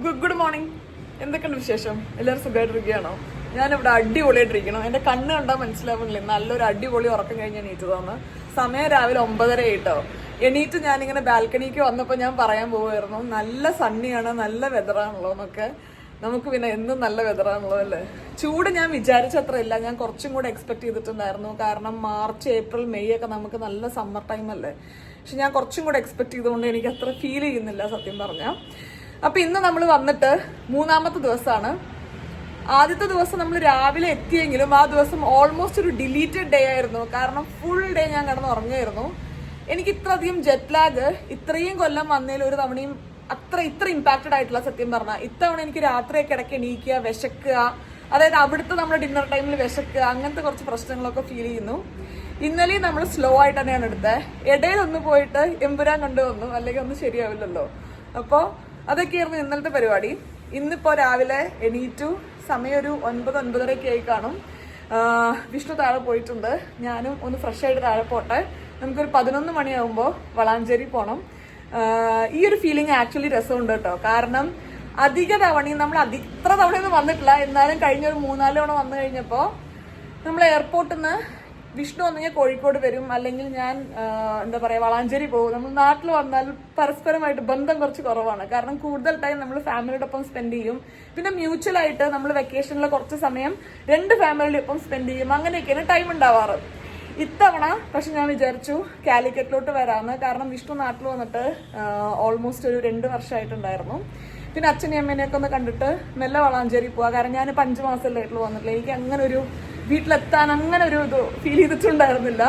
Good morning. എന്തൊക്കെയുണ്ട് വിശേഷം? എല്ലാവരും സുഖമായിട്ടിരിക്കുകയാണോ? ഞാനിവിടെ അടിപൊളിയായിട്ടിരിക്കണം. എൻ്റെ കണ്ണ് കണ്ടാൽ മനസ്സിലാവുന്നില്ലേ, നല്ലൊരു അടിപൊളി ഉറക്കം കഴിഞ്ഞ് എണീറ്റതാണ്. സമയം രാവിലെ 9:30 കേട്ടോ. എണീറ്റ് ഞാനിങ്ങനെ ബാൽക്കണിക്ക് വന്നപ്പോൾ ഞാൻ പറയാൻ പോവുമായിരുന്നു, നല്ല സണ്ണിയാണ്, നല്ല വെതറാണല്ലോ എന്നൊക്കെ. നമുക്ക് പിന്നെ എന്നും നല്ല വെതറാണല്ലോ അല്ലേ. ചൂട് ഞാൻ വിചാരിച്ചത്ര ഇല്ല, ഞാൻ കുറച്ചും കൂടെ എക്സ്പെക്ട് ചെയ്തിട്ടുണ്ടായിരുന്നു. കാരണം മാർച്ച് ഏപ്രിൽ മെയ് ഒക്കെ നമുക്ക് നല്ല സമ്മർ ടൈം അല്ലേ. പക്ഷെ ഞാൻ കുറച്ചും കൂടെ എക്സ്പെക്ട് ചെയ്തുകൊണ്ട് എനിക്ക് അത്ര ഫീൽ ചെയ്യുന്നില്ല സത്യം പറഞ്ഞാൽ. അപ്പൊ ഇന്ന് നമ്മൾ വന്നിട്ട് 3-ാമത്തെ ദിവസമാണ്. ആദ്യത്തെ ദിവസം നമ്മൾ രാവിലെ എത്തിയെങ്കിലും ആ ദിവസം ഓൾമോസ്റ്റ് ഒരു ഡിലീറ്റഡ് ഡേ ആയിരുന്നു. കാരണം ഫുൾ ഡേ ഞാൻ കിടന്ന് ഉറങ്ങുമായിരുന്നു. എനിക്ക് ഇത്രയധികം ജെറ്റ് ലാഗ് ഇത്രയും കൊല്ലം വന്നതിൽ ഒരു തവണയും ഇത്ര ഇമ്പാക്റ്റഡ് ആയിട്ടുള്ള സത്യം പറഞ്ഞാൽ. ഇത്തവണ എനിക്ക് രാത്രിയൊക്കെ ഇടയ്ക്ക് എണീക്കുക, വിശക്കുക, അതായത് അവിടുത്തെ നമ്മുടെ ഡിന്നർ ടൈമിൽ വിശക്കുക, അങ്ങനത്തെ കുറച്ച് പ്രശ്നങ്ങളൊക്കെ ഫീൽ ചെയ്യുന്നു. ഇന്നലെയും നമ്മൾ സ്ലോ ആയിട്ട് തന്നെയാണ് എടുത്തത്. ഇടയിലൊന്ന് പോയിട്ട് എമ്പുരാൻ കൊണ്ടുവന്നു, അല്ലെങ്കിൽ ഒന്നും ശരിയാവില്ലല്ലോ. അപ്പോൾ അതൊക്കെയായിരുന്നു ഇന്നലത്തെ പരിപാടി. ഇന്നിപ്പോൾ രാവിലെ എണീറ്റു. സമയം ഒരു 9-9:30 ആയി കാണും. വിഷ്ണു താഴെ പോയിട്ടുണ്ട്. ഞാനും ഒന്ന് ഫ്രഷ് ആയിട്ട് താഴെ പോട്ടെ. നമുക്കൊരു 11 മണിയാകുമ്പോൾ വളാഞ്ചേരി പോകണം. ഈ ഒരു ഫീലിംഗ് ആക്ച്വലി രസമുണ്ട് കേട്ടോ. കാരണം അധിക തവണയും നമ്മൾ ഇത്ര തവണയൊന്നും വന്നിട്ടില്ല. എന്നാലും കഴിഞ്ഞൊരു 3-4 തവണ വന്നു കഴിഞ്ഞപ്പോൾ നമ്മൾ എയർപോർട്ടിൽ നിന്ന് വിഷ്ണു ഒന്നെങ്കിൽ കോഴിക്കോട് വരും, അല്ലെങ്കിൽ ഞാൻ എന്താ പറയുക വളാഞ്ചേരി പോകും. നമ്മൾ നാട്ടിൽ വന്നാൽ പരസ്പരമായിട്ട് ബന്ധം കുറച്ച് കുറവാണ്. കാരണം കൂടുതൽ ടൈം നമ്മൾ ഫാമിലിയുടെ ഒപ്പം സ്പെൻഡ് ചെയ്യും. പിന്നെ മ്യൂച്വലായിട്ട് നമ്മൾ വെക്കേഷനിൽ കുറച്ച് സമയം 2 ഫാമിലിയുടെ ഒപ്പം സ്പെൻഡ് ചെയ്യും. അങ്ങനെയൊക്കെയാണ് ടൈം ഉണ്ടാവാറ്. ഇത്തവണ പക്ഷെ ഞാൻ വിചാരിച്ചു കാലിക്കറ്റിലോട്ട് വരാമെന്ന്. കാരണം വിഷ്ണു നാട്ടിൽ വന്നിട്ട് ഓൾമോസ്റ്റ് ഒരു 2 വർഷമായിട്ടുണ്ടായിരുന്നു. പിന്നെ അച്ഛനെയും അമ്മേനെയൊക്കെ ഒന്ന് കണ്ടിട്ട് മെല്ലെ വളാഞ്ചേരി പോവാം. കാരണം ഞാനിപ്പോൾ 5 മാസമല്ലായിട്ടുള്ളൂ വന്നിട്ടില്ല. എനിക്ക് അങ്ങനെ ഒരു വീട്ടിലെത്താൻ അങ്ങനെ ഒരു ഇത് ഫീൽ ചെയ്തിട്ടുണ്ടായിരുന്നില്ല.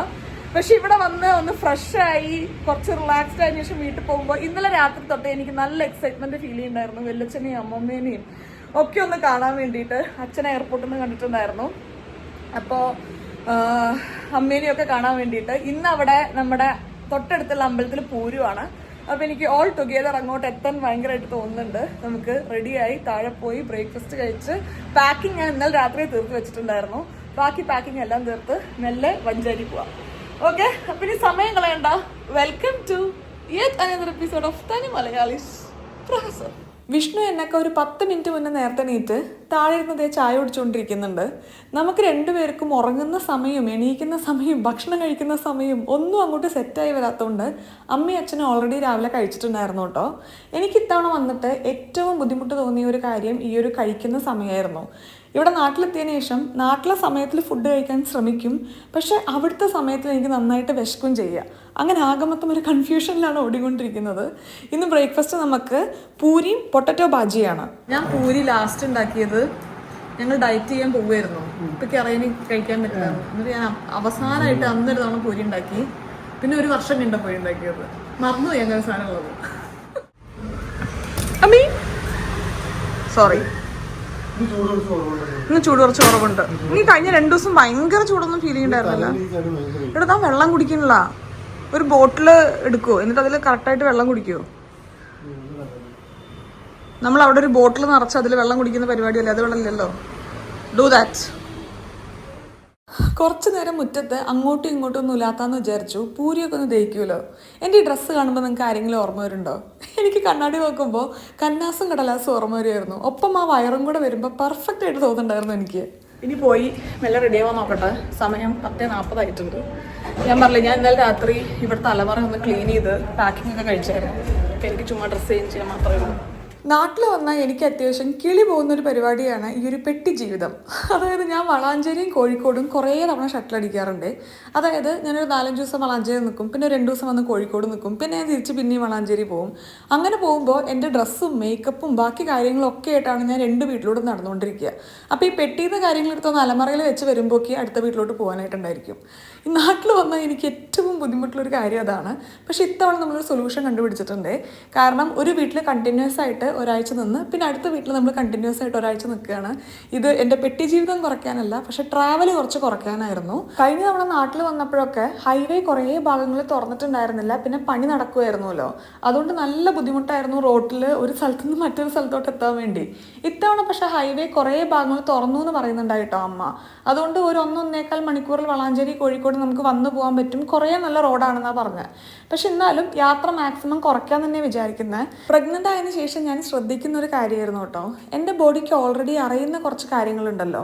പക്ഷെ ഇവിടെ വന്ന് ഒന്ന് ഫ്രഷായി കുറച്ച് റിലാക്സ്ഡ് ആയതിനു ശേഷം വീട്ടിൽ പോകുമ്പോൾ ഇന്നലെ രാത്രി തൊട്ടേ എനിക്ക് നല്ല എക്സൈറ്റ്മെന്റ് ഫീൽ ചെയ്യുന്നുണ്ടായിരുന്നു. വെല്ലച്ചനെയും അമ്മമ്മേനെയും ഒക്കെ ഒന്ന് കാണാൻ വേണ്ടിയിട്ട്. അച്ഛനെ എയർപോർട്ടിൽ നിന്ന് കണ്ടിട്ടുണ്ടായിരുന്നു. അപ്പോൾ അമ്മേനെയും ഒക്കെ കാണാൻ വേണ്ടിയിട്ട് ഇന്ന് അവിടെ നമ്മുടെ തൊട്ടടുത്തുള്ള അമ്പലത്തിൽ പൂരമാണ്. അപ്പോൾ എനിക്ക് ഓൾ ടുഗെദർ അങ്ങോട്ട് എത്താൻ ഭയങ്കരമായിട്ട് തോന്നുന്നുണ്ട്. നമുക്ക് റെഡിയായി താഴെ പോയി ബ്രേക്ക്ഫാസ്റ്റ് കഴിച്ച് പാക്കിംഗ് ഞാൻ ഇന്നലെ രാത്രി തീർത്ത് വെച്ചിട്ടുണ്ടായിരുന്നു. ബാക്കി പാക്കിംഗ് എല്ലാം തീർത്ത് മെല്ലെ വഞ്ചേരി പോവാം. ഓക്കെ, അപ്പം ഇനി സമയം കളയണ്ട. Welcome to yet another episode of തനി മലയാളീസ് പ്രഹസം. വിഷ്ണു എന്നൊക്കെ ഒരു 10 മിനിറ്റ് മുന്നേ നേരത്തെ എണീറ്റ് താഴെ ഇരുന്നതേ ചായ കുടിച്ചുകൊണ്ടിരിക്കുന്നുണ്ട്. നമുക്ക് രണ്ടുപേർക്കും ഉറങ്ങുന്ന സമയവും എണീക്കുന്ന സമയവും ഭക്ഷണം കഴിക്കുന്ന സമയവും ഒന്നും അങ്ങോട്ട് സെറ്റായി വരാത്തതുകൊണ്ട് അമ്മയും അച്ഛനും ഓൾറെഡി രാവിലെ കഴിച്ചിട്ടുണ്ടായിരുന്നു കേട്ടോ. എനിക്ക് ഇത്തവണ വന്നിട്ട് ഏറ്റവും ബുദ്ധിമുട്ട് തോന്നിയ ഒരു കാര്യം ഈ ഒരു കഴിക്കുന്ന സമയമായിരുന്നു. ഇവിടെ നാട്ടിലെത്തിയതിന് ശേഷം നാട്ടിലെ സമയത്തിൽ ഫുഡ് കഴിക്കാൻ ശ്രമിക്കും. പക്ഷെ അവിടുത്തെ സമയത്തിൽ എനിക്ക് നന്നായിട്ട് വിശക്കും ചെയ്യുക. അങ്ങനെ ആകമൊത്തം ഒരു കൺഫ്യൂഷനിലാണ് ഓടിക്കൊണ്ടിരിക്കുന്നത്. ഇന്ന് ബ്രേക്ക്ഫാസ്റ്റ് നമുക്ക് പൂരിയും പൊട്ടറ്റോ ബാജിയാണ്. ഞാൻ പൂരി ലാസ്റ്റ് ഉണ്ടാക്കിയത് ഞങ്ങൾ ഡയറ്റ് ചെയ്യാൻ പോവുമായിരുന്നു. ഇപ്പൊക്കെ അറിയാൻ കഴിക്കാൻ പറ്റില്ല. എന്നിട്ട് ഞാൻ അവസാനമായിട്ട് അന്നൊരു തവണ പൂരി ഉണ്ടാക്കി. പിന്നെ ഒരു വർഷം കണ്ടപ്പോയി ഉണ്ടാക്കിയത്. മറന്നുപോയി അങ്ങനെ സാധനം ഉള്ളത്. അമ്മീ സോറി, ഇന്ന് ചൂട് കുറച്ച് കുറവുണ്ട്. നീ കഴിഞ്ഞ 2 ദിവസം ഭയങ്കര ചൂടൊന്നും ഫീൽ ചെയ്യണ്ടായിരുന്നല്ലോ. ഇവിടെ താൻ വെള്ളം കുടിക്കണില്ല. ഒരു ബോട്ടില് എടുക്കുവോ, എന്നിട്ട് അതിൽ കറക്റ്റായിട്ട് വെള്ളം കുടിക്കുവോ? നമ്മൾ അവിടെ ഒരു ബോട്ടിൽ നിറച്ച് അതിൽ വെള്ളം കുടിക്കുന്ന പരിപാടിയല്ലേ, അത് വെള്ളമില്ലല്ലോ. Do that. കുറച്ച് നേരം മുറ്റത്ത് അങ്ങോട്ടും ഇങ്ങോട്ടും ഒന്നും ഇല്ലാത്താന്ന് വിചാരിച്ചു. പൂരിയൊക്കെ ഒന്ന് ദഹിക്കുമല്ലോ. എൻ്റെ ഈ ഡ്രസ്സ് കാണുമ്പോൾ നിങ്ങൾക്ക് ആരെങ്കിലും ഓർമ്മ വരുന്നുണ്ടോ? എനിക്ക് കണ്ണാടി നോക്കുമ്പോൾ കന്നാസും കടലാസും ഓർമ്മ വരുമായിരുന്നു. ഒപ്പം ആ വയറും കൂടെ വരുമ്പോൾ പെർഫെക്റ്റ് ആയിട്ട് തോന്നുന്നുണ്ടായിരുന്നു എനിക്ക്. ഇനി പോയി മെല്ലെ റെഡിയാവാൻ നോക്കട്ടെ. സമയം 10:40 ആയിട്ടുണ്ട്. ഞാൻ പറഞ്ഞില്ലേ, ഞാൻ ഇന്നലെ രാത്രി ഇവിടുത്തെ അലമാര ഒന്ന് ക്ലീൻ ചെയ്ത് പാക്കിംഗ് ഒക്കെ കഴിച്ചായിരുന്നു. അപ്പം എനിക്ക് ചുമ്മാ ഡ്രസ്സ് ചേഞ്ച് ചെയ്യാൻ മാത്രമേ ഉള്ളൂ. നാട്ടിൽ വന്നാൽ എനിക്ക് അത്യാവശ്യം കിളി പോകുന്നൊരു പരിപാടിയാണ് ഈ ഒരു പെട്ടി ജീവിതം. അതായത് ഞാൻ വളാഞ്ചേരിയും കോഴിക്കോടും കുറേ തവണ ഷട്ടിൽ അടിക്കാറുണ്ട്. അതായത് ഞാനൊരു 4-5 ദിവസം വളാഞ്ചേരി നിൽക്കും, പിന്നെ 2 ദിവസം വന്ന് കോഴിക്കോട് നിൽക്കും, പിന്നെ ഞാൻ തിരിച്ച് പിന്നെയും വളാഞ്ചേരി പോകും. അങ്ങനെ പോകുമ്പോൾ എൻ്റെ ഡ്രസ്സും മേക്കപ്പും ബാക്കി കാര്യങ്ങളും ഒക്കെ ആയിട്ടാണ് ഞാൻ 2 വീട്ടിലൂടെ നടന്നുകൊണ്ടിരിക്കുക. അപ്പോൾ ഈ പെട്ടിയുടെ കാര്യങ്ങളെടുത്തൊന്ന് അലമറയിൽ വെച്ച് വരുമ്പോഴേക്ക് അടുത്ത വീട്ടിലോട്ട് പോകാനായിട്ടുണ്ടായിരിക്കും. ഈ നാട്ടിൽ വന്നാൽ എനിക്ക് ഏറ്റവും ബുദ്ധിമുട്ടുള്ളൊരു കാര്യം അതാണ്. പക്ഷേ ഇത്തവണ നമ്മളൊരു സൊല്യൂഷൻ കണ്ടുപിടിച്ചിട്ടുണ്ട്. കാരണം ഒരു വീട്ടിൽ കണ്ടിന്യൂസ് ആയിട്ട് ഒരാഴ്ച നിന്ന് പിന്നെ അടുത്ത വീട്ടിൽ നമ്മൾ കണ്ടിന്യൂസ് ആയിട്ട് ഒരാഴ്ച നിൽക്കുകയാണ്. ഇത് എൻ്റെ പെട്ടി ജീവിതം കുറയ്ക്കാനല്ല, പക്ഷെ ട്രാവൽ കുറച്ച് കുറയ്ക്കാനായിരുന്നു. കഴിഞ്ഞ തവണ നാട്ടിൽ വന്നപ്പോഴൊക്കെ ഹൈവേ കുറേ ഭാഗങ്ങളിൽ തുറന്നിട്ടുണ്ടായിരുന്നില്ല, പിന്നെ പണി നടക്കുമായിരുന്നല്ലോ. അതുകൊണ്ട് നല്ല ബുദ്ധിമുട്ടായിരുന്നു റോട്ടിൽ ഒരു സ്ഥലത്തു നിന്ന് മറ്റൊരു സ്ഥലത്തോട്ട് എത്താൻ വേണ്ടി. ഇത്തവണ പക്ഷേ ഹൈവേ കുറേ ഭാഗങ്ങൾ തുറന്നു എന്ന് പറയുന്നുണ്ടായിട്ടോ അമ്മ. അതുകൊണ്ട് ഒരു 1-1.25 മണിക്കൂറിൽ വളാഞ്ചേരി കോഴിക്കോട് നമുക്ക് വന്നു പോകാൻ പറ്റും. കുറേ നല്ല റോഡാണെന്നാണ് പറഞ്ഞത്. പക്ഷെ എന്നാലും യാത്ര മാക്സിമം കുറയ്ക്കാൻ തന്നെ വിചാരിക്കുന്നത്. പ്രഗ്നൻ്റ് ആയതിനു ശേഷം ഞാൻ ശ്രദ്ധിക്കുന്ന ഒരു കാര്യമായിരുന്നു കേട്ടോ. എൻ്റെ ബോഡിക്ക് ഓൾറെഡി അറിയുന്ന കുറച്ച് കാര്യങ്ങളുണ്ടല്ലോ,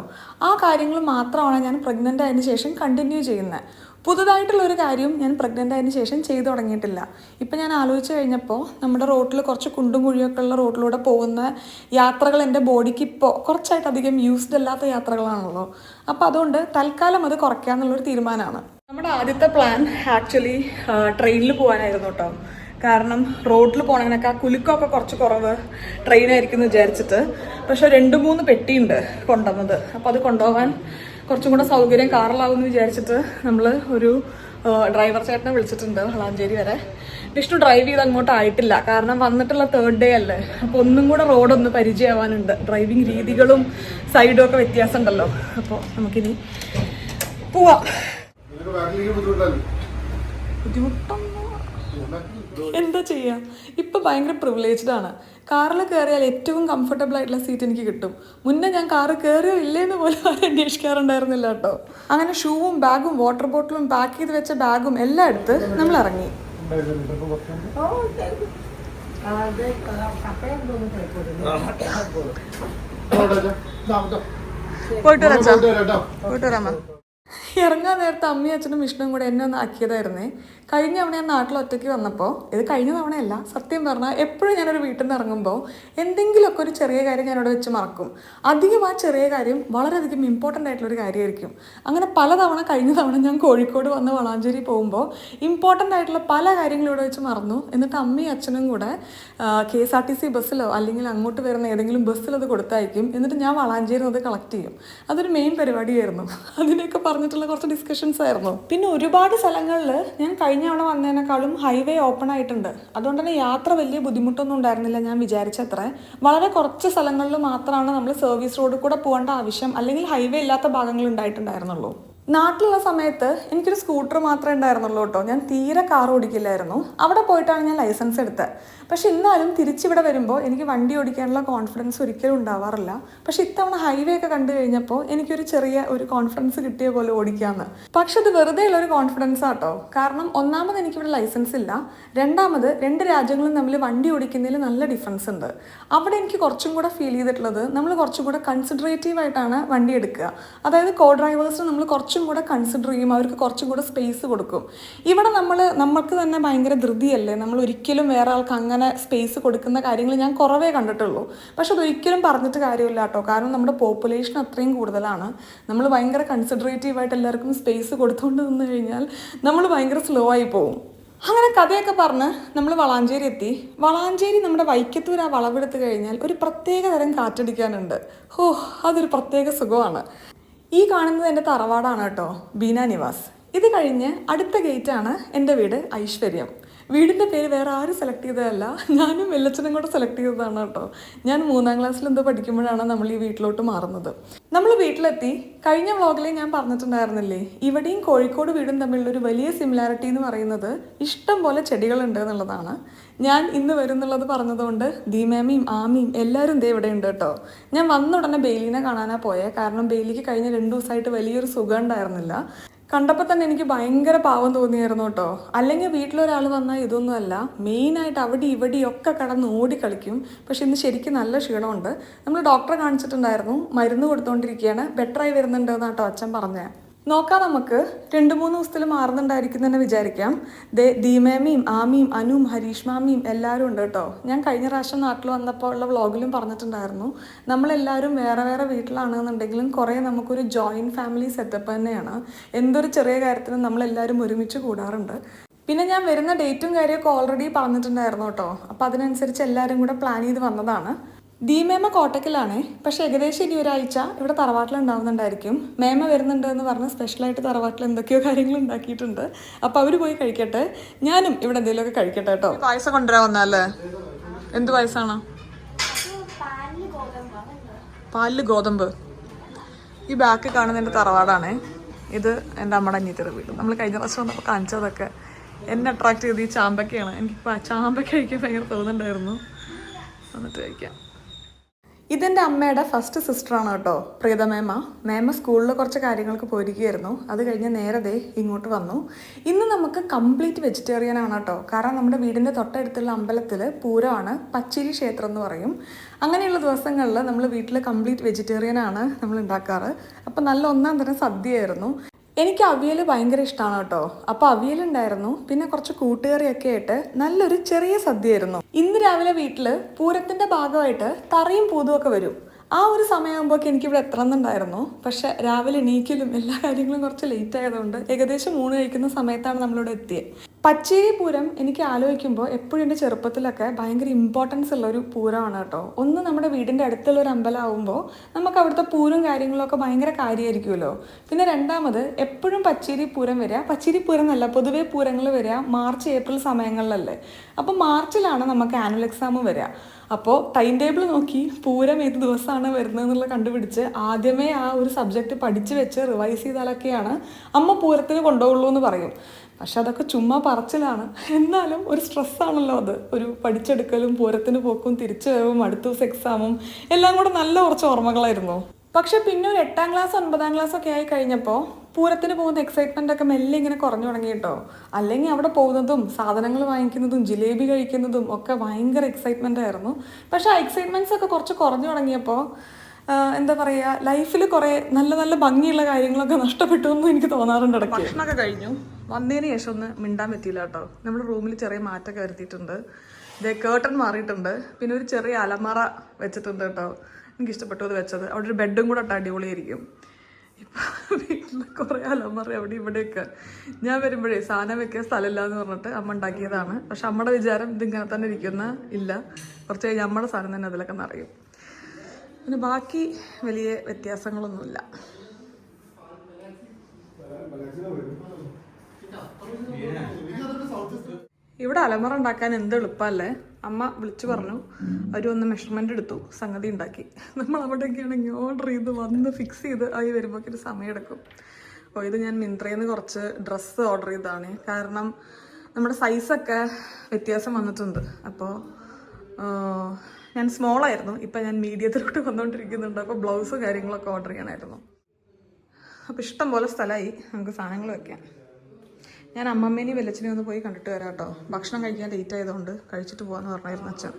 ആ കാര്യങ്ങൾ മാത്രമാണ് ഞാൻ പ്രഗ്നൻ്റ് ആയതിനു ശേഷം കണ്ടിന്യൂ ചെയ്യുന്നത്. പുതുതായിട്ടുള്ളൊരു കാര്യം ഞാൻ പ്രഗ്നൻ്റ് ആയതിനു ശേഷം ചെയ്തു തുടങ്ങിയിട്ടില്ല. ഇപ്പം ഞാൻ ആലോചിച്ച് കഴിഞ്ഞപ്പോൾ നമ്മുടെ റോട്ടിൽ കുറച്ച് കുണ്ടും കുഴിയൊക്കെ ഉള്ള റോട്ടിലൂടെ പോകുന്ന യാത്രകൾ എൻ്റെ ബോഡിക്ക് ഇപ്പോൾ കുറച്ചായിട്ട് അധികം യൂസ്ഡ് അല്ലാത്ത യാത്രകളാണല്ലോ. അപ്പോൾ അതുകൊണ്ട് തൽക്കാലം അത് കുറയ്ക്കാമെന്നുള്ളൊരു തീരുമാനമാണ്. നമ്മുടെ ആദ്യത്തെ പ്ലാൻ ആക്ച്വലി ട്രെയിനിൽ പോകാനായിരുന്നു കേട്ടോ. കാരണം റോഡിൽ പോകണതിനൊക്കെ കുലുക്കമൊക്കെ കുറച്ച് കുറവ് ട്രെയിനായിരിക്കും എന്ന് വിചാരിച്ചിട്ട്. പക്ഷെ 2-3 പെട്ടിയുണ്ട് കൊണ്ടുവന്നത്. അപ്പോൾ അത് കൊണ്ടുപോകാൻ കുറച്ചും കൂടെ സൗകര്യം കാറിലാവുമെന്ന് വിചാരിച്ചിട്ട് നമ്മൾ ഒരു ഡ്രൈവർ ചേട്ടനെ വിളിച്ചിട്ടുണ്ട് വളാഞ്ചേരി വരെ. വിഷ്ണു ഡ്രൈവ് ചെയ്ത് അങ്ങോട്ട് ആയിട്ടില്ല, കാരണം വന്നിട്ടുള്ള 3rd ഡേ അല്ലേ. അപ്പോൾ ഒന്നും കൂടെ റോഡൊന്ന് പരിചയമാവാനുണ്ട്. ഡ്രൈവിംഗ് രീതികളും സൈഡും ഒക്കെ വ്യത്യാസം ഉണ്ടല്ലോ. അപ്പോൾ നമുക്കിനി പോവാം. ബുദ്ധിമുട്ടൊന്നും എന്താ ചെയ്യുക, ഇപ്പം ഭയങ്കര പ്രിവിലേജ്ഡ് ആണ്. കാറിൽ കയറിയാൽ ഏറ്റവും കംഫർട്ടബിൾ ആയിട്ടുള്ള സീറ്റ് എനിക്ക് കിട്ടും. മുന്നേ ഞാൻ കാറ് കയറിയോ ഇല്ലേന്ന് പോലും ആരും അന്വേഷിക്കാറുണ്ടായിരുന്നില്ല കേട്ടോ. അങ്ങനെ ഷൂവും ബാഗും വാട്ടർ ബോട്ടിലും പാക്ക് ചെയ്ത് വെച്ച ബാഗും എല്ലാം എടുത്ത് നമ്മൾ ഇറങ്ങി. പോയിട്ട് വരാം. ഇറങ്ങാൻ നേരത്തെ അമ്മയും അച്ഛനും വിഷ്ണുവും കൂടെ എന്നെ ഒന്ന് ആക്കിയതായിരുന്നേ. കഴിഞ്ഞ തവണ ഞാൻ നാട്ടിൽ ഒറ്റയ്ക്ക് വന്നപ്പോൾ, ഇത് കഴിഞ്ഞ തവണയല്ല സത്യം പറഞ്ഞാൽ, എപ്പോഴും ഞാനൊരു വീട്ടിൽ നിന്ന് ഇറങ്ങുമ്പോൾ എന്തെങ്കിലുമൊക്കെ ഒരു ചെറിയ കാര്യം ഞാനിവിടെ വെച്ച് മറക്കും. അധികം ആ ചെറിയ കാര്യം വളരെയധികം ഇമ്പോർട്ടൻ്റ് ആയിട്ടുള്ളൊരു കാര്യമായിരിക്കും. അങ്ങനെ പലതവണ കഴിഞ്ഞ തവണ ഞാൻ കോഴിക്കോട് വന്ന് വളാഞ്ചേരി പോകുമ്പോൾ ഇമ്പോർട്ടൻ്റ് ആയിട്ടുള്ള പല കാര്യങ്ങളും ഇവിടെ വെച്ച് മറന്നു. എന്നിട്ട് അമ്മയും അച്ഛനും കൂടെ KSRTC ബസ്സിലോ അല്ലെങ്കിൽ അങ്ങോട്ട് വരുന്ന ഏതെങ്കിലും ബസ്സിലത് കൊടുത്തയക്കും. എന്നിട്ട് ഞാൻ വളാഞ്ചേരി അത് കളക്ട് ചെയ്യും. അതൊരു മെയിൻ പരിപാടിയായിരുന്നു. അതിനൊക്കെ പറഞ്ഞിട്ടുള്ള കുറച്ച് ഡിസ്കഷൻസ് ആയിരുന്നു. പിന്നെ ഒരുപാട് സ്ഥലങ്ങളിൽ ഞാൻ കഴിഞ്ഞ തവണ വന്നതിനേക്കാളും ഹൈവേ ഓപ്പൺ ആയിട്ടുണ്ട്. അതുകൊണ്ട് തന്നെ യാത്ര വലിയ ബുദ്ധിമുട്ടൊന്നും ഉണ്ടായിരുന്നില്ല ഞാൻ വിചാരിച്ചത്ര. വളരെ കുറച്ച് സ്ഥലങ്ങളിൽ മാത്രമാണ് നമ്മൾ സർവീസ് റോഡിൽ കൂടെ പോകേണ്ട ആവശ്യം അല്ലെങ്കിൽ ഹൈവേ ഇല്ലാത്ത ഭാഗങ്ങൾ ഉണ്ടായിട്ടുണ്ടായിരുന്നുള്ളൂ. നാട്ടിലുള്ള സമയത്ത് എനിക്കൊരു സ്കൂട്ടർ മാത്രമേ ഉണ്ടായിരുന്നുള്ളൂ കേട്ടോ. ഞാൻ തീരെ കാർ ഓടിക്കില്ലായിരുന്നു. അവിടെ പോയിട്ടാണ് ഞാൻ ലൈസൻസ് എടുത്തത്. പക്ഷെ എന്നാലും തിരിച്ചിവിടെ വരുമ്പോൾ എനിക്ക് വണ്ടി ഓടിക്കാനുള്ള കോൺഫിഡൻസ് ഒരിക്കലും ഉണ്ടാവാറില്ല. പക്ഷെ ഇത്തവണ ഹൈവേ ഒക്കെ കണ്ടു കഴിഞ്ഞപ്പോൾ എനിക്കൊരു ചെറിയ ഒരു കോൺഫിഡൻസ് കിട്ടിയ പോലെ ഓടിക്കാമെന്ന്. പക്ഷെ അത് വെറുതെ ഉള്ളൊരു കോൺഫിഡൻസ് ആട്ടോ. കാരണം ഒന്നാമത് എനിക്കിവിടെ ലൈസൻസ് ഇല്ല, രണ്ടാമത് 2 രാജ്യങ്ങളും തമ്മിൽ വണ്ടി ഓടിക്കുന്നതിൽ നല്ല ഡിഫറൻസ് ഉണ്ട്. അവിടെ എനിക്ക് കുറച്ചും കൂടെ ഫീൽ ചെയ്തിട്ടുള്ളത് നമ്മൾ കുറച്ചും കൂടെ കൺസിഡറേറ്റീവ് ആയിട്ടാണ് വണ്ടി എടുക്കുക. അതായത് കോ ഡ്രൈവേഴ്സിന് നമ്മൾ കുറച്ചും കൂടെ കൺസിഡർ ചെയ്യും, അവർക്ക് കുറച്ചും കൂടെ സ്പേസ് കൊടുക്കും. ഇവിടെ നമ്മൾക്ക് തന്നെ ഭയങ്കര ധൃതിയല്ലേ, നമ്മൾ ഒരിക്കലും വേറെ ആൾക്ക് അങ്ങനെ സ്പേസ് കൊടുക്കുന്ന കാര്യങ്ങൾ ഞാൻ കുറവേ കണ്ടിട്ടുള്ളൂ. പക്ഷെ അതൊരിക്കലും പറഞ്ഞിട്ട് കാര്യമില്ല കേട്ടോ. കാരണം നമ്മുടെ പോപ്പുലേഷൻ അത്രയും കൂടുതലാണ്. നമ്മൾ ഭയങ്കര കൺസിഡറേറ്റീവായിട്ട് എല്ലാവർക്കും സ്പേസ് കൊടുത്തുകൊണ്ട് നിന്ന് കഴിഞ്ഞാൽ നമ്മൾ ഭയങ്കര സ്ലോ ആയി പോകും. അങ്ങനെ കഥയൊക്കെ പറഞ്ഞ് നമ്മൾ വളാഞ്ചേരി എത്തി. വളാഞ്ചേരി നമ്മുടെ വൈക്കത്തൂർ ആ വളവെടുത്ത് കഴിഞ്ഞാൽ ഒരു പ്രത്യേക തരം കാറ്റടിക്കാനുണ്ട്. അതൊരു പ്രത്യേക സുഖമാണ്. ഈ കാണുന്നത് എൻ്റെ തറവാടാണ് കേട്ടോ, ബീന നിവാസ്. ഇത് കഴിഞ്ഞ് അടുത്ത ഗേറ്റാണ് എൻ്റെ വീട് ഐശ്വര്യം. വീടിൻ്റെ പേര് വേറെ ആരും സെലക്ട് ചെയ്തതല്ല, ഞാനും വെല്ലച്ചനും കൂടെ സെലക്ട് ചെയ്തതാണ് കേട്ടോ. ഞാൻ 3ാം ക്ലാസ്സിൽ എന്തോ പഠിക്കുമ്പോഴാണ് നമ്മൾ ഈ വീട്ടിലോട്ട് മാറുന്നത്. നമ്മൾ വീട്ടിലെത്തി. കഴിഞ്ഞ വ്ളോഗിൽ ഞാൻ പറഞ്ഞിട്ടുണ്ടായിരുന്നില്ലേ, ഇവിടെയും കോഴിക്കോട് വീടും തമ്മിലുള്ളൊരു വലിയ സിമിലാരിറ്റി എന്ന് പറയുന്നത് ഇഷ്ടം പോലെ ചെടികളുണ്ട് എന്നുള്ളതാണ്. ഞാൻ ഇന്ന് വരുന്നുള്ളത് പറഞ്ഞതുകൊണ്ട് ദീമേമയും ആമിയും എല്ലാവരും ദേ ഇവിടെ ഉണ്ട് കേട്ടോ. ഞാൻ വന്ന ഉടനെ ബെയിലിനെ കാണാനാണ് പോയത്. കാരണം ബെയിലിക്ക് കഴിഞ്ഞ 2 ദിവസമായിട്ട് വലിയൊരു സുഖം ഉണ്ടായിരുന്നില്ല. കണ്ടപ്പോൾ തന്നെ എനിക്ക് ഭയങ്കര പാവം തോന്നിയായിരുന്നു കേട്ടോ. അല്ലെങ്കിൽ വീട്ടിലൊരാൾ വന്നാൽ ഇതൊന്നുമല്ല, മെയിനായിട്ട് അവിടെ ഇവിടെയൊക്കെ കടന്ന് ഓടിക്കളിക്കും. പക്ഷെ ഇന്ന് ശരിക്കും നല്ല ക്ഷീണമുണ്ട്. നമ്മൾ ഡോക്ടറെ കാണിച്ചിട്ടുണ്ടായിരുന്നു, മരുന്ന് കൊടുത്തുകൊണ്ടിരിക്കുകയാണ്, ബെറ്ററായി വരുന്നുണ്ട് എന്നാട്ടോ അച്ഛൻ പറഞ്ഞത്. നോക്കാം, നമുക്ക് 2-3 ദിവസത്തിൽ മാറുന്നുണ്ടായിരിക്കും തന്നെ വിചാരിക്കാം. ദീമേമയും ആമിയും അനുവും ഹരീഷ് മാമിയും എല്ലാവരും ഉണ്ട് കേട്ടോ. ഞാൻ കഴിഞ്ഞ പ്രാവശ്യം നാട്ടിൽ വന്നപ്പോൾ ഉള്ള വ്ളോഗിലും പറഞ്ഞിട്ടുണ്ടായിരുന്നു, നമ്മളെല്ലാവരും വേറെ വേറെ വീട്ടിലാണെന്നുണ്ടെങ്കിലും കുറേ നമുക്കൊരു ജോയിൻറ്റ് ഫാമിലി സെറ്റപ്പ് തന്നെയാണ്. എന്തൊരു ചെറിയ കാര്യത്തിനും നമ്മളെല്ലാവരും ഒരുമിച്ച് കൂടാറുണ്ട്. പിന്നെ ഞാൻ വരുന്ന ഡേറ്റും കാര്യമൊക്കെ ഓൾറെഡി പറഞ്ഞിട്ടുണ്ടായിരുന്നു കേട്ടോ. അപ്പോൾ അതിനനുസരിച്ച് എല്ലാവരും കൂടെ പ്ലാൻ ചെയ്ത് വന്നതാണ്. ദീമേമ കോട്ടക്കിലാണേ, പക്ഷെ ഏകദേശം ഇനി ഒരാഴ്ച ഇവിടെ തറവാട്ടിലുണ്ടാവുന്നുണ്ടായിരിക്കും. മേമ വരുന്നുണ്ട് എന്ന് പറഞ്ഞ് സ്പെഷ്യലായിട്ട് തറവാട്ടിൽ എന്തൊക്കെയോ കാര്യങ്ങൾ ഉണ്ടാക്കിയിട്ടുണ്ട്. അപ്പോൾ അവർ പോയി കഴിക്കട്ടെ, ഞാനും ഇവിടെ എന്തെങ്കിലുമൊക്കെ കഴിക്കട്ടെ കേട്ടോ. പായസം കൊണ്ടുവരാൻ വന്നല്ലേ? എന്ത് പായസമാണ്? പാലില് ഗോതമ്പ്. ഈ ബാക്ക് കാണുന്ന എൻ്റെ തറവാടാണേ. ഇത് എൻ്റെ അമ്മയുടെ അനിയത്തിയുടെ വീട്. നമ്മൾ കഴിഞ്ഞ പ്രാവശ്യം വന്നപ്പോൾ കാണിച്ചതൊക്കെ എന്നെ അട്രാക്ട് ചെയ്ത് ഈ ചാമ്പക്കയാണ്. എനിക്ക് ചാമ്പക്ക കഴിക്കാൻ ഭയങ്കര തോന്നുന്നുണ്ടായിരുന്നു. വന്നിട്ട് കഴിക്കാം. ഇതെൻ്റെ അമ്മയുടെ ഫസ്റ്റ് സിസ്റ്ററാണ് കേട്ടോ, പ്രീതമേമ. മേമ സ്കൂളിൽ കുറച്ച് കാര്യങ്ങൾക്ക് പോയിരിക്കുകയായിരുന്നു. അത് കഴിഞ്ഞ് നേരത്തെ ഇങ്ങോട്ട് വന്നു. ഇന്ന് നമുക്ക് കംപ്ലീറ്റ് വെജിറ്റേറിയൻ ആണ് കേട്ടോ. കാരണം നമ്മുടെ വീടിൻ്റെ തൊട്ടടുത്തുള്ള അമ്പലത്തിൽ പൂരമാണ്, പച്ചിരി ക്ഷേത്രം എന്ന് പറയും. അങ്ങനെയുള്ള ദിവസങ്ങളിൽ നമ്മൾ വീട്ടിൽ കംപ്ലീറ്റ് വെജിറ്റേറിയൻ ആണ് നമ്മൾ ഉണ്ടാക്കാറ്. അപ്പോൾ നല്ല ഒന്നാം തരം സദ്യയായിരുന്നു. എനിക്ക് അവിയൽ ഭയങ്കര ഇഷ്ടമാണ് കേട്ടോ. അപ്പോൾ അവിയലുണ്ടായിരുന്നു, പിന്നെ കുറച്ച് കൂട്ടുകറിയൊക്കെ ആയിട്ട് നല്ലൊരു ചെറിയ സദ്യയായിരുന്നു. ഇന്ന് രാവിലെ വീട്ടിൽ പൂരത്തിൻ്റെ ഭാഗമായിട്ട് തറയും പൂതും ഒക്കെ വരും. ആ ഒരു സമയമാകുമ്പോൾ എനിക്കിവിടെ എത്തണമെന്നുണ്ടായിരുന്നു. പക്ഷെ രാവിലെ എണീക്കലും എല്ലാ കാര്യങ്ങളും കുറച്ച് ലേറ്റ് ആയതുകൊണ്ട് ഏകദേശം 3 കഴിക്കുന്ന സമയത്താണ് നമ്മളിവിടെ എത്തിയത്. പച്ചേരി പൂരം എനിക്ക് ആലോചിക്കുമ്പോൾ എപ്പോഴും എൻ്റെ ചെറുപ്പത്തിലൊക്കെ ഭയങ്കര ഇമ്പോർട്ടൻസ് ഉള്ളൊരു പൂരമാണ് കേട്ടോ. ഒന്ന് നമ്മുടെ വീടിൻ്റെ അടുത്തുള്ള ഒരു അമ്പലമാകുമ്പോൾ നമുക്ക് അവിടുത്തെ പൂരം കാര്യങ്ങളൊക്കെ ഭയങ്കര കാര്യമായിരിക്കുമല്ലോ. പിന്നെ രണ്ടാമത് എപ്പോഴും പച്ചേരി പൂരം വരിക, പച്ചേരി പൂരം എന്നല്ല പൊതുവേ പൂരങ്ങൾ വരിക മാർച്ച് ഏപ്രിൽ സമയങ്ങളിലല്ലേ. അപ്പോൾ മാർച്ചിലാണ് നമുക്ക് ആനുവൽ എക്സാമും വരിക. അപ്പോൾ ടൈം ടേബിൾ നോക്കി പൂരം ഏത് ദിവസമാണ് വരുന്നത് എന്നുള്ളത് കണ്ടുപിടിച്ച് ആദ്യമേ ആ ഒരു സബ്ജക്റ്റ് പഠിച്ച് വെച്ച് റിവൈസ് ചെയ്താലൊക്കെയാണ് അമ്മ പൂരത്തിന് കൊണ്ടുപോകുള്ളൂ എന്ന് പറയും. പക്ഷെ അതൊക്കെ ചുമ്മാ പറച്ചിലാണ്. എന്നാലും ഒരു സ്ട്രെസ്സാണല്ലോ അത്. ഒരു പഠിച്ചെടുക്കലും പൂരത്തിന് പോക്കും തിരിച്ചു വരവും അടുത്ത ദിവസം എക്സാമും എല്ലാം കൂടെ നല്ല കുറച്ച് ഓർമ്മകളായിരുന്നു. പക്ഷെ പിന്നെ ഒരു 8ാം ക്ലാസ് 9ാം ക്ലാസ് ഒക്കെ ആയി കഴിഞ്ഞപ്പോൾ പൂരത്തിന് പോകുന്ന എക്സൈറ്റ്മെൻ്റ് ഒക്കെ മെല്ലെ ഇങ്ങനെ കുറഞ്ഞു തുടങ്ങി കേട്ടോ. അല്ലെങ്കിൽ അവിടെ പോകുന്നതും സാധനങ്ങൾ വാങ്ങിക്കുന്നതും ജിലേബി കഴിക്കുന്നതും ഒക്കെ ഭയങ്കര എക്സൈറ്റ്മെൻ്റ് ആയിരുന്നു. പക്ഷെ ആ എക്സൈറ്റ്മെൻറ്റ്സ് ഒക്കെ കുറച്ച് കുറഞ്ഞു തുടങ്ങിയപ്പോൾ എന്താ പറയുക, ലൈഫിൽ കുറേ നല്ല നല്ല ഭംഗിയുള്ള കാര്യങ്ങളൊക്കെ നഷ്ടപ്പെട്ടു എന്ന് എനിക്ക് തോന്നാറുണ്ട് ഇടയ്ക്ക്. ഭക്ഷണമൊക്കെ കഴിഞ്ഞു വന്നതിന് ശേഷം ഒന്ന് മിണ്ടാൻ പറ്റിയില്ല കേട്ടോ. നമ്മൾ റൂമിൽ ചെറിയ മാറ്റമൊക്കെ വരുത്തിയിട്ടുണ്ട്. ഇതേ കേർട്ടൺ മാറിയിട്ടുണ്ട്. പിന്നെ ഒരു ചെറിയ അലമറ വെച്ചിട്ടുണ്ട് കേട്ടോ. എനിക്കിഷ്ടപ്പെട്ടു അത് വെച്ചത്. അവിടെ ഒരു ബെഡും കൂടെ ഇട്ട് അടിപൊളിയായിരിക്കും. ഇപ്പം വീട്ടിൽ കുറേ അലമറ അവിടെ ഇവിടെയൊക്കെ. ഞാൻ വരുമ്പോഴേ സാധനം വെക്കാൻ സ്ഥലമില്ല എന്ന് പറഞ്ഞിട്ട് അമ്മ ഉണ്ടാക്കിയതാണ്. പക്ഷെ അമ്മയുടെ വിചാരം ഇതിങ്ങനെ തന്നെ ഇരിക്കുന്ന ഇല്ല, കുറച്ച് കഴിഞ്ഞ് അമ്മയുടെ സാധനം തന്നെ അതിലൊക്കെ നിറയും. പിന്നെ ബാക്കി വലിയ വ്യത്യാസങ്ങളൊന്നുമില്ല. ഇവിടെ അലമറ ഉണ്ടാക്കാൻ എന്ത് എളുപ്പമല്ലേ. അമ്മ വിളിച്ചു പറഞ്ഞു, അവർ വന്ന് മെഷർമെൻ്റ് എടുത്തു, സംഗതി ഉണ്ടാക്കി. നമ്മൾ അവിടെയൊക്കെയാണെങ്കിൽ ഓർഡർ ചെയ്ത് വന്ന് ഫിക്സ് ചെയ്ത് ആയി വരുമ്പോഴേക്കും ഒരു സമയമെടുക്കും. അപ്പോൾ ഇത് ഞാൻ മിന്ത്രയിൽ നിന്ന് കുറച്ച് ഡ്രസ്സ് ഓർഡർ ചെയ്തതാണ്. കാരണം നമ്മുടെ സൈസൊക്കെ വ്യത്യാസം വന്നിട്ടുണ്ട്. അപ്പോൾ ഞാൻ സ്മോളായിരുന്നു, ഇപ്പം ഞാൻ മീഡിയത്തിലോട്ട് വന്നുകൊണ്ടിരിക്കുന്നുണ്ട്. അപ്പോൾ ബ്ലൗസ് കാര്യങ്ങളൊക്കെ ഓർഡർ ചെയ്യണമായിരുന്നു. അപ്പോൾ ഇഷ്ടം പോലെ സ്ഥലമായി നമുക്ക് സാധനങ്ങൾ വെക്കാം. ഞാൻ അമ്മമ്മേനെയും വെല്ലച്ചനെയും ഒന്ന് പോയി കണ്ടിട്ട് വരാം കേട്ടോ. ഭക്ഷണം കഴിക്കാൻ ലേറ്റ് ആയതുകൊണ്ട് കഴിച്ചിട്ട് പോകാമെന്ന് പറഞ്ഞായിരുന്നു അച്ഛൻ.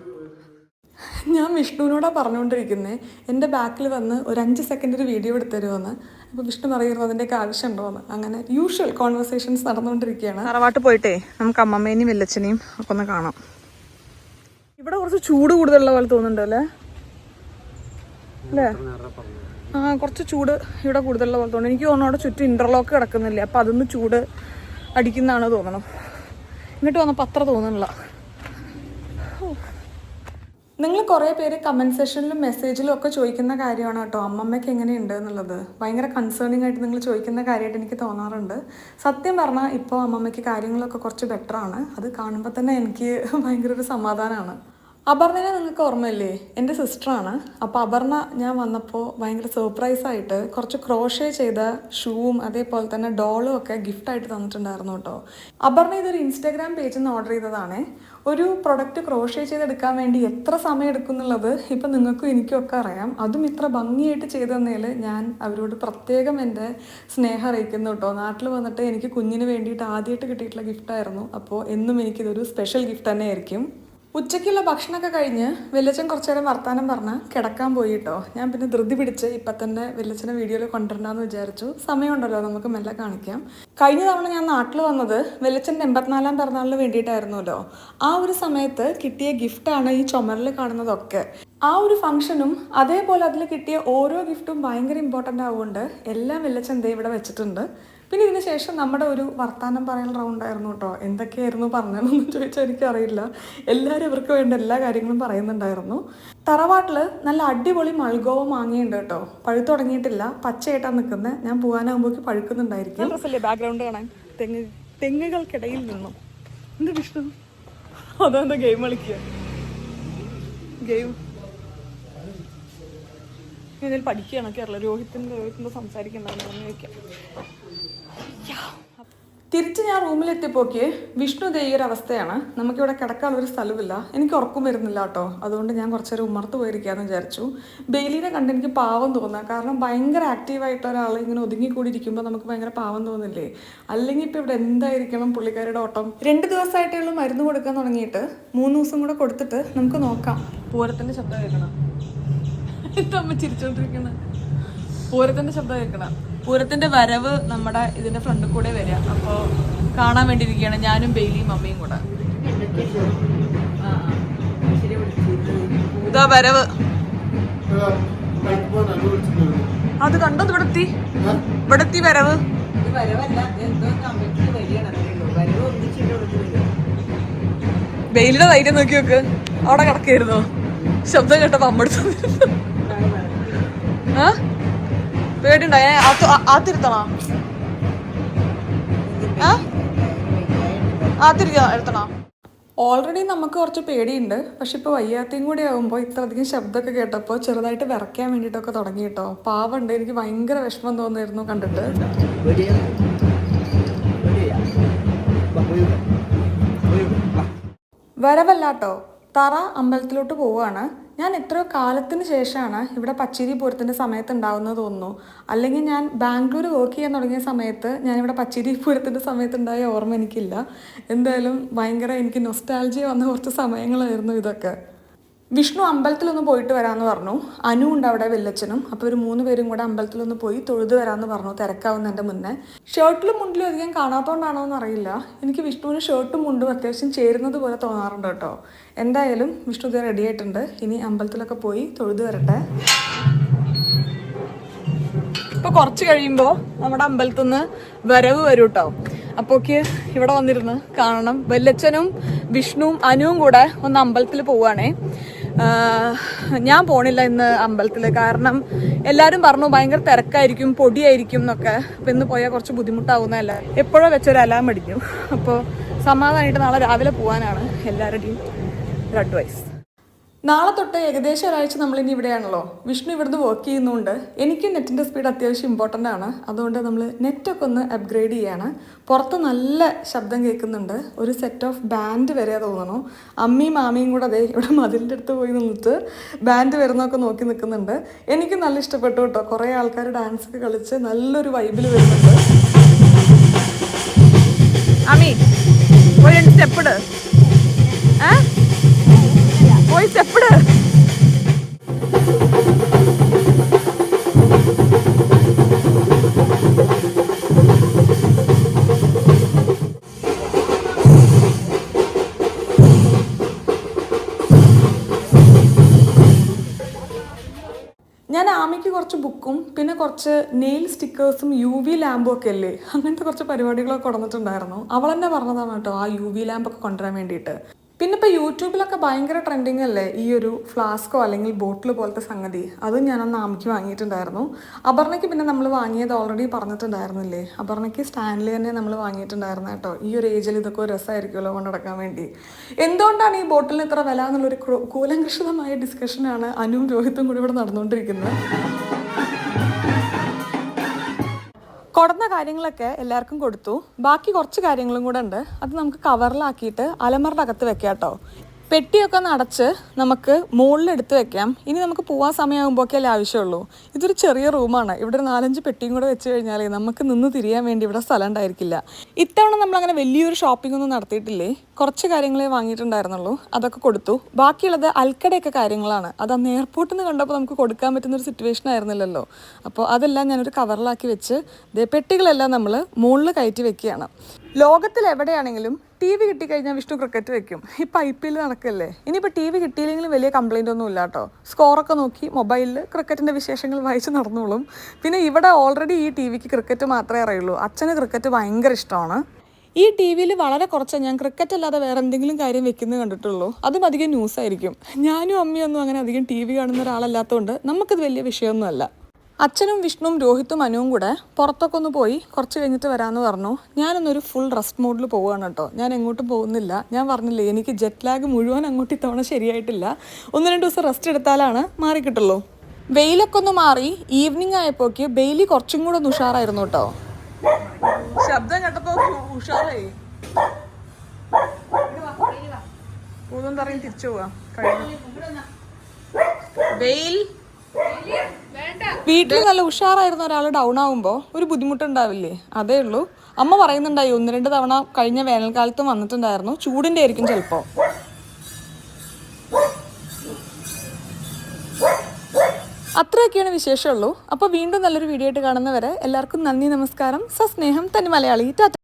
ഞാൻ വിഷ്ണുവിനോടാണ് പറഞ്ഞുകൊണ്ടിരിക്കുന്നത്, എൻ്റെ ബാക്കിൽ വന്ന് ഒരു 5 സെക്കൻഡ് ഒരു വീഡിയോ എടുത്തു തരുമെന്ന്. അപ്പോൾ വിഷ്ണു പറയുന്നു അതിൻ്റെയൊക്കെ ആവശ്യമുണ്ടോ എന്ന്. അങ്ങനെ യൂഷ്വൽ കോൺവെർസേഷൻസ് നടന്നുകൊണ്ടിരിക്കുകയാണ്. തറവാട്ട് പോയിട്ടേ നമുക്ക് അമ്മമ്മേനെയും വെല്ലച്ചനെയും ഒക്കെ ഒന്ന് കാണാം. ഇവിടെ കുറച്ച് ചൂട് കൂടുതലുള്ള പോലെ തോന്നുന്നുണ്ട് അല്ലേ കുറച്ച് ചൂട് ഇവിടെ കൂടുതലുള്ള പോലെ തോന്നുന്നു. എനിക്ക് തോന്നുന്നു അവിടെ ചുറ്റും ഇൻ്റർലോക്ക് കിടക്കുന്നില്ലേ, അപ്പോൾ അതൊന്ന് ചൂട് അടിക്കുന്നതാണ് തോന്നണം. ഇങ്ങോട്ട് വന്നപ്പോൾ അത്ര തോന്നുന്നില്ല. നിങ്ങൾ കുറേ പേര് കമൻറ്റ് സെക്ഷനിലും മെസ്സേജിലും ഒക്കെ ചോദിക്കുന്ന കാര്യമാണ് കേട്ടോ അമ്മമ്മയ്ക്ക് എങ്ങനെയുണ്ട് എന്നുള്ളത്. ഭയങ്കര കൺസേണിങ് ആയിട്ട് നിങ്ങൾ ചോദിക്കുന്ന കാര്യമായിട്ട് എനിക്ക് തോന്നാറുണ്ട്. സത്യം പറഞ്ഞാൽ ഇപ്പോൾ അമ്മമ്മയ്ക്ക് കാര്യങ്ങളൊക്കെ കുറച്ച് ബെറ്ററാണ്. അത് കാണുമ്പോൾ തന്നെ എനിക്ക് ഭയങ്കര ഒരു സമാധാനമാണ്. അപർണനെ നിങ്ങൾക്ക് ഓർമ്മയില്ലേ, എൻ്റെ സിസ്റ്ററാണ്. അപ്പോൾ അപർണ ഞാൻ വന്നപ്പോൾ ഭയങ്കര സർപ്രൈസായിട്ട് കുറച്ച് ക്രോഷേ ചെയ്ത ഷൂവും അതേപോലെ തന്നെ ഡോളും ഒക്കെ ഗിഫ്റ്റായിട്ട് തന്നിട്ടുണ്ടായിരുന്നു കേട്ടോ. അപർണ ഇതൊരു ഇൻസ്റ്റാഗ്രാം പേജിൽ നിന്ന് ഓർഡർ ചെയ്തതാണ്. ഒരു പ്രൊഡക്റ്റ് ക്രോഷേ ചെയ്തെടുക്കാൻ വേണ്ടി എത്ര സമയം എടുക്കും എന്നുള്ളത് ഇപ്പം നിങ്ങൾക്കും എനിക്കും ഒക്കെ അറിയാം. അതും ഇത്ര ഭംഗിയായിട്ട് ചെയ്തു തന്നതിൽ ഞാൻ അവരോട് പ്രത്യേകം എൻ്റെ സ്നേഹം അറിയിക്കുന്നു കേട്ടോ. നാട്ടിൽ വന്നിട്ട് എനിക്ക് കുഞ്ഞിന് വേണ്ടിയിട്ട് ആദ്യമായിട്ട് കിട്ടിയിട്ടുള്ള ഗിഫ്റ്റായിരുന്നു. അപ്പോൾ എന്നും എനിക്കിതൊരു സ്പെഷ്യൽ ഗിഫ്റ്റ് തന്നെ ആയിരിക്കും. ഉച്ചയ്ക്കുള്ള ഭക്ഷണമൊക്കെ കഴിഞ്ഞ് വെല്ലച്ചൻ കുറച്ച് നേരം വർത്താനം പറഞ്ഞ് കിടക്കാൻ പോയി കേട്ടോ. ഞാൻ പിന്നെ ധൃതി പിടിച്ച് ഇപ്പം തന്നെ വെല്ലച്ചനെ വീഡിയോയിൽ കൊണ്ടുവരണ്ടെന്ന് വിചാരിച്ചു. സമയമുണ്ടല്ലോ, നമുക്ക് മെല്ലെ കാണിക്കാം. കഴിഞ്ഞ തവണ ഞാൻ നാട്ടിൽ വന്നത് വെല്ലച്ചൻ്റെ 84ാം പിറന്നാളിന് വേണ്ടിയിട്ടായിരുന്നല്ലോ. ആ ഒരു സമയത്ത് കിട്ടിയ ഗിഫ്റ്റാണ് ഈ ചുമരിൽ കാണുന്നതൊക്കെ. ആ ഒരു ഫംഗ്ഷനും അതേപോലെ അതിൽ കിട്ടിയ ഓരോ ഗിഫ്റ്റും ഭയങ്കര ഇമ്പോർട്ടൻ്റ് ആവുകൊണ്ട് എല്ലാം വെല്ലച്ചൻ ദേ ഇവിടെ വെച്ചിട്ടുണ്ട്. പിന്നെ ഇതിന് ശേഷം നമ്മുടെ ഒരു വർത്താനം പറയൽ റൗണ്ടായിരുന്നു കേട്ടോ. എന്തൊക്കെയായിരുന്നു പറഞ്ഞതെന്നൊന്നും ചോദിച്ചാൽ എനിക്കറിയില്ല. എല്ലാവരും ഇവർക്ക് വേണ്ട എല്ലാ കാര്യങ്ങളും പറയുന്നുണ്ടായിരുന്നു. തറവാട്ടിൽ നല്ല അടിപൊളി മൾഗോവ മാങ്ങയുണ്ട് കേട്ടോ. പഴുത്തു തുടങ്ങിയിട്ടില്ല, പച്ചയായിട്ടാണ് നിൽക്കുന്നത്. ഞാൻ പോകാനാകുമ്പോഴേക്ക് പഴുക്കുന്നുണ്ടായിരിക്കും. ബാക്ക്ഗ്രൗണ്ട് കാണാൻ തെങ്ങുകൾക്കിടയിൽ നിന്നും എന്താ വിഷ്ണു അതെന്താ ഗെയിം കളിക്കുക. ഗെയിം ഇതിൽ പഠിക്കുകയാണ് കേരള. രോഹിത്തിൻ്റെ സംസാരിക്കണ്ടെന്ന് ചോദിക്കാം. തിരിച്ച് ഞാൻ റൂമിലെത്തിയപ്പോക്ക് വിഷ്ണു ദേ ഈ ഒരു അവസ്ഥയാണ്. നമുക്കിവിടെ കിടക്കാനുള്ളൊരു സ്ഥലമില്ല. എനിക്ക് ഉറക്കം വരുന്നില്ല കേട്ടോ. അതുകൊണ്ട് ഞാൻ കുറച്ച് നേരം ഉമ്മർത്ത് പോയിരിക്കാമെന്ന് വിചാരിച്ചു. ബെയിലിനെ കണ്ട് എനിക്ക് പാവം തോന്നുക. കാരണം ഭയങ്കര ആക്റ്റീവായിട്ടുള്ള ഒരാൾ ഇങ്ങനെ ഒതുങ്ങിക്കൂടിയിരിക്കുമ്പോൾ നമുക്ക് ഭയങ്കര പാവം തോന്നില്ലേ? അല്ലെങ്കിൽ ഇപ്പോൾ ഇവിടെ എന്തായിരിക്കണം പുള്ളിക്കാരുടെ ഓട്ടം. 2 ദിവസമായിട്ടുള്ള മരുന്ന് കൊടുക്കാൻ തുടങ്ങിയിട്ട് 3 ദിവസം കൂടെ കൊടുത്തിട്ട് നമുക്ക് നോക്കാം. പൂരത്തിൻ്റെ ശബ്ദം കേൾക്കണം. അമ്മ ചിരിച്ചോണ്ടിരിക്കണം. പൂരത്തിൻ്റെ ശബ്ദം കേൾക്കണം. പൂരത്തിന്റെ വരവ് നമ്മുടെ ഇതിന്റെ ഫ്രണ്ടിൽ കൂടെ വരിക. അപ്പോൾ കാണാൻ വേണ്ടിയിരിക്കുകയാണ് ഞാനും ബെയിലിയും അമ്മയും കൂടെ. ഇതാ വരവ്. അത് കണ്ടോ? ഇവിടെ എത്തി വരവ്. ബെയിലിയുടെ ധൈര്യം നോക്കി നോക്ക്. അവിടെ കിടക്കായിരുന്നോ? ശബ്ദം കേട്ടപ്പോ അമ്മടുത്ത് പേടിണ്ടോ? ആത്തിരുത്തണോ? എടുത്തണോ? ഓൾറെഡി നമുക്ക് കുറച്ച് പേടിയുണ്ട്. പക്ഷെ ഇപ്പോൾ വയ്യാത്തയും കൂടി ആകുമ്പോൾ ഇത്രയധികം ശബ്ദമൊക്കെ കേട്ടപ്പോൾ ചെറുതായിട്ട് വിറയ്ക്കാൻ വേണ്ടിയിട്ടൊക്കെ തുടങ്ങി കേട്ടോ. പാവമുണ്ട്. എനിക്ക് ഭയങ്കര വിഷമം തോന്നിയിരുന്നു കണ്ടിട്ട്. വരവല്ലാട്ടോ, തറ അമ്പലത്തിലോട്ട് പോവുകയാണ്. ഞാൻ എത്രയോ കാലത്തിന് ശേഷമാണ് ഇവിടെ പച്ചേരി പൂരത്തിൻ്റെ സമയത്ത് ഉണ്ടാവുന്നത് തോന്നുന്നു. അല്ലെങ്കിൽ ഞാൻ ബാംഗ്ലൂർ വർക്ക് ചെയ്യാൻ തുടങ്ങിയ സമയത്ത് ഞാനിവിടെ പച്ചേരി പൂരത്തിൻ്റെ സമയത്തുണ്ടായ ഓർമ്മ എനിക്കില്ല. എന്തായാലും ഭയങ്കര എനിക്ക് നൊസ്റ്റാൾജിയ വന്ന കുറച്ച് സമയങ്ങളായിരുന്നു ഇതൊക്കെ. വിഷ്ണു അമ്പലത്തിലൊന്ന് പോയിട്ട് വരാമെന്ന് പറഞ്ഞു. അനു ഉണ്ട് അവിടെ, വെല്ലച്ചനും. അപ്പോൾ ഒരു 3 പേരും കൂടെ അമ്പലത്തിലൊന്ന് പോയി തൊഴുത് വരാമെന്ന് പറഞ്ഞു, തിരക്കാവുന്നതിൻ്റെ മുന്നേ. ഷർട്ടിലും മുണ്ടിലും അധികം കാണാത്തതുകൊണ്ടാണോ എന്നറിയില്ല, എനിക്ക് വിഷ്ണുവിന് ഷർട്ടും മുണ്ടും അത്യാവശ്യം ചേരുന്നത് പോലെ തോന്നാറുണ്ട് കേട്ടോ. എന്തായാലും വിഷ്ണു ഇത് റെഡി ആയിട്ടുണ്ട്. ഇനി അമ്പലത്തിലൊക്കെ പോയി തൊഴുത് വരട്ടെ. ഇപ്പോൾ കുറച്ച് കഴിയുമ്പോൾ നമ്മുടെ അമ്പലത്തിൽ നിന്ന് വരവ് വരും കേട്ടോ. അപ്പോക്ക് ഇവിടെ വന്നിരുന്ന് കാണണം. വെല്ലച്ചനും വിഷ്ണുവും അനുവും കൂടെ ഒന്ന് അമ്പലത്തിൽ പോവുകയാണേ. ഞാൻ പോണില്ല ഇന്ന് അമ്പലത്തിൽ. കാരണം എല്ലാവരും പറഞ്ഞു ഭയങ്കര തിരക്കായിരിക്കും, പൊടിയായിരിക്കും എന്നൊക്കെ. അപ്പം ഇന്ന് പോയാൽ കുറച്ച് ബുദ്ധിമുട്ടാവുന്നതല്ല. എപ്പോഴോ വെച്ചൊരു അലാം അടിക്കും. അപ്പോൾ സമാധാനമായിട്ട് നാളെ രാവിലെ പോകാനാണ് എല്ലാവരുടെയും ഒരു അഡ്വൈസ്. നാളെ തൊട്ട് ഏകദേശം ഒരാഴ്ച നമ്മളിനി ഇവിടെയാണല്ലോ. വിഷ്ണു ഇവിടുന്ന് വർക്ക് ചെയ്യുന്നതുകൊണ്ട് എനിക്ക് നെറ്റിൻ്റെ സ്പീഡ് അത്യാവശ്യം ഇമ്പോർട്ടൻ്റ് ആണ്. അതുകൊണ്ട് നമ്മൾ നെറ്റൊക്കെ ഒന്ന് അപ്ഗ്രേഡ് ചെയ്യാണ്. പുറത്ത് നല്ല ശബ്ദം കേൾക്കുന്നുണ്ട്. ഒരു സെറ്റ് ഓഫ് ബാൻഡ് വരെ തോന്നണു. അമ്മയും മാമിയും കൂടെ അതേ ഇവിടെ മതിലിൻ്റെ അടുത്ത് പോയി നിന്നിട്ട് ബാൻഡ് വരുന്നതൊക്കെ നോക്കി നിൽക്കുന്നുണ്ട്. എനിക്ക് നല്ല ഇഷ്ടപ്പെട്ടു കേട്ടോ. കുറേ ആൾക്കാർ ഡാൻസൊക്കെ കളിച്ച് നല്ലൊരു വൈബിൽ വരുന്നുണ്ട്. അമ്മി ഒരു സ്റ്റെപ്പ് ഇട്. പോയി സ്റ്റെപ്പിട്. ഞാൻ ആമിക്ക് കുറച്ച് ബുക്കും പിന്നെ കുറച്ച് നെയിൽ സ്റ്റിക്കേഴ്സും UV ലാമ്പും ഒക്കെ അല്ലേ, അങ്ങനത്തെ കുറച്ച് പരിപാടികളൊക്കെ കൊണ്ടുവന്നിട്ടുണ്ടായിരുന്നു. അവൾ തന്നെ പറഞ്ഞതാണ് കേട്ടോ ആ UV ലാമ്പൊക്കെ കൊണ്ടുവരാൻ വേണ്ടിയിട്ട്. പിന്നെ ഇപ്പോൾ യൂട്യൂബിലൊക്കെ ഭയങ്കര ട്രെൻഡിങ് അല്ലേ ഈ ഒരു ഫ്ലാസ്കോ അല്ലെങ്കിൽ ബോട്ടിൽ പോലത്തെ സംഗതി. അതും ഞാനൊന്ന് ആമിക്ക് വാങ്ങിയിട്ടുണ്ടായിരുന്നു. അപർണയ്ക്ക് പിന്നെ നമ്മൾ വാങ്ങിയത് ഓൾറെഡി പറഞ്ഞിട്ടുണ്ടായിരുന്നില്ലേ. അപർണയ്ക്ക് സ്റ്റാൻലി തന്നെ നമ്മൾ വാങ്ങിയിട്ടുണ്ടായിരുന്നു കേട്ടോ. ഈ ഒരു ഏജിൽ ഇതൊക്കെ ഒരു രസമായിരിക്കുമല്ലോ കൊണ്ടുനടക്കാൻ വേണ്ടി. എന്തുകൊണ്ടാണ് ഈ ബോട്ടിലിന് ഇത്ര വില എന്നുള്ളൊരു കൂലങ്കഷിതമായ ഡിസ്കഷനാണ് അനുവും രോഹിത്തും കൂടി ഇവിടെ നടന്നുകൊണ്ടിരിക്കുന്നത്. കൊടുന്ന കാര്യങ്ങളൊക്കെ എല്ലാവർക്കും കൊടുത്തു. ബാക്കി കുറച്ച് കാര്യങ്ങളും കൂടെ ഉണ്ട്. അത് നമുക്ക് കവറിലാക്കിയിട്ട് അലമറിൻ്റെ അകത്ത് വെക്കാം കേട്ടോ. പെട്ടിയൊക്കെ ഒന്ന് അടച്ച് നമുക്ക് മുകളിലെടുത്ത് വെക്കാം. ഇനി നമുക്ക് പോകാൻ സമയമാകുമ്പോഴേക്കല്ലേ ആവശ്യമുള്ളൂ. ഇതൊരു ചെറിയ റൂമാണ്. ഇവിടെ ഒരു 4-5 പെട്ടിയും കൂടെ വെച്ച് കഴിഞ്ഞാൽ നമുക്ക് നിന്ന് തിരിയാൻ വേണ്ടി ഇവിടെ സ്ഥലം ഉണ്ടായിരിക്കില്ല. ഇത്തവണ നമ്മളങ്ങനെ വലിയൊരു ഷോപ്പിംഗ് ഒന്നും നടത്തിയിട്ടില്ലേ. കുറച്ച് കാര്യങ്ങളെ വാങ്ങിയിട്ടുണ്ടായിരുന്നുള്ളൂ. അതൊക്കെ കൊടുത്തു. ബാക്കിയുള്ളത് അൽക്കടയൊക്കെ കാര്യങ്ങളാണ്. അത് അന്ന് എയർപോർട്ടിൽ നിന്ന് കണ്ടപ്പോൾ നമുക്ക് കൊടുക്കാൻ പറ്റുന്നൊരു സിറ്റുവേഷൻ ആയിരുന്നില്ലല്ലോ. അപ്പോൾ അതെല്ലാം ഞാനൊരു കവറിലാക്കി വെച്ച് പെട്ടികളെല്ലാം നമ്മൾ മുകളിൽ കയറ്റി വെക്കുകയാണ്. ലോകത്തിൽ എവിടെയാണെങ്കിലും TV കിട്ടിക്കഴിഞ്ഞാൽ വിഷ്ണു ക്രിക്കറ്റ് വെക്കും. ഇപ്പോൾ IPL നടക്കല്ലേ. ഇനിയിപ്പോൾ TV കിട്ടിയില്ലെങ്കിലും വലിയ കംപ്ലൈൻ്റ് ഒന്നും ഇല്ല കേട്ടോ. സ്കോറൊക്കെ നോക്കി മൊബൈലിൽ ക്രിക്കറ്റിൻ്റെ വിശേഷങ്ങൾ വായിച്ച് നടന്നോളും. പിന്നെ ഇവിടെ ഓൾറെഡി ഈ TVക്ക് ക്രിക്കറ്റ് മാത്രമേ അറിയുള്ളൂ. അച്ഛന് ക്രിക്കറ്റ് ഭയങ്കര ഇഷ്ടമാണ്. ഈ TVയിൽ വളരെ കുറച്ച് ഞാൻ ക്രിക്കറ്റ് അല്ലാതെ വേറെ എന്തെങ്കിലും കാര്യം വെക്കുന്നത് കണ്ടിട്ടുള്ളൂ. അതും അധികം ന്യൂസായിരിക്കും. ഞാനും അമ്മയൊന്നും അങ്ങനെ അധികം TV കാണുന്ന ഒരാളല്ലാത്തതുകൊണ്ട് നമുക്കിത് വലിയ വിഷയമൊന്നുമല്ല. അച്ഛനും വിഷ്ണുവും രോഹിത്തും അനുവും കൂടെ പുറത്തൊക്കെ ഒന്ന് പോയി കുറച്ച് കഴിഞ്ഞിട്ട് വരാമെന്ന് പറഞ്ഞു. ഞാനൊന്നൊരു ഫുൾ റെസ്റ്റ് മോഡിൽ പോവുകയാണ് കേട്ടോ. ഞാൻ എങ്ങോട്ടും പോകുന്നില്ല. ഞാൻ പറഞ്ഞില്ലേ എനിക്ക് ജെറ്റ് ലാഗ് മുഴുവൻ അങ്ങോട്ട് ഇത്തവണ ശരിയായിട്ടില്ല. 1-2 ദിവസം റെസ്റ്റ് എടുത്താലാണ് മാറിക്കിട്ടുള്ളൂ. വെയിലൊക്കെ ഒന്ന് മാറി ഈവനിങ് ആയപ്പോഴേക്ക് ബെയിലി കുറച്ചും കൂടെ ഒന്ന് ഉഷാറായിരുന്നു കേട്ടോ. ശബ്ദം കേട്ടപ്പോ ഉഷാറായി. ഊതും തറയും തിരിച്ചു പോവാ. വെയിൽ വീട്ടിൽ നല്ല ഉഷാറായിരുന്ന ഒരാൾ ഡൗൺ ആവുമ്പോ ഒരു ബുദ്ധിമുട്ടുണ്ടാവില്ലേ? അതേ ഉള്ളൂ. അമ്മ പറയുന്നുണ്ടായി 1-2 തവണ കഴിഞ്ഞ വേനൽക്കാലത്തും വന്നിട്ടുണ്ടായിരുന്നു. ചൂടിന്റെ ആയിരിക്കും ചിലപ്പോ. അത്രയൊക്കെയാണ് വിശേഷമുള്ളൂ. അപ്പോൾ വീണ്ടും നല്ലൊരു വീഡിയോ ആയിട്ട് കാണുന്നവരെ എല്ലാവർക്കും നന്ദി, നമസ്കാരം, സസ്നേഹം, തനി മലയാളി. ടാറ്റ.